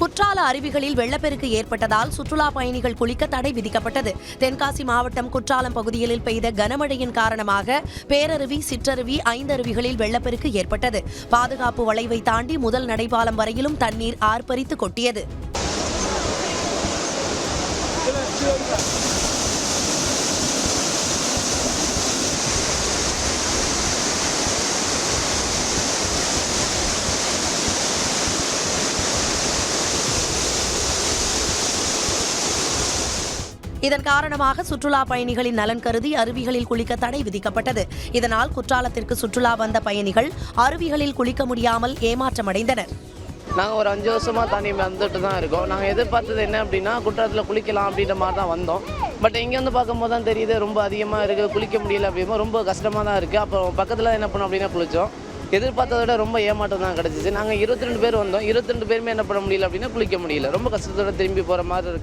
குற்றால அருவிகளில் வெள்ளப்பெருக்கு ஏற்பட்டதால் சுற்றுலா பயணிகள் குளிக்க தடை விதிக்கப்பட்டது. தென்காசி மாவட்டம் குற்றாலம் பகுதிகளில் பெய்த கனமழையின் காரணமாக பேரருவி, சிற்றருவி, ஐந்தருவிகளில் வெள்ளப்பெருக்கு ஏற்பட்டது. பாதுகாப்பு வளைவை தாண்டி முதல் நடைபாலம் வரையிலும் தண்ணீர் ஆர்ப்பரித்து கொட்டியது. இதன் காரணமாக சுற்றுலா பயணிகளின் நலன் கருதி அருவிகளில் குளிக்க தடை விதிக்கப்பட்டது. இதனால் குற்றாலத்திற்கு சுற்றுலா வந்த பயணிகள் அருவிகளில் குளிக்க முடியாமல் ஏமாற்றமடைந்தனர். நாங்கள் ஒரு 5 வருஷமாக தண்ணி வந்துட்டு தான் இருக்கோம். நாங்கள் எதிர்பார்த்தது என்ன அப்படின்னா குற்றாலத்தில் குளிக்கலாம் அப்படின்ற மாதிரி தான் வந்தோம். பட் இங்கே வந்து பார்க்கும்போது தான் தெரியுது ரொம்ப அதிகமாக இருக்குது, குளிக்க முடியல அப்படின்னா ரொம்ப கஷ்டமாக தான் இருக்குது. அப்புறம் பக்கத்தில் என்ன பண்ணோம் அப்படின்னா குளித்தோம். எதிர்பார்த்ததை விட ரொம்ப ஏமாற்றம் தான் கிடச்சிச்சு. நாங்கள் 22 பேர் வந்தோம். 22 பேருமே என்ன பண்ண முடியல அப்படின்னா குளிக்க முடியல. ரொம்ப கஷ்டத்தோட திரும்பி போகிற மாதிரி இருக்குது.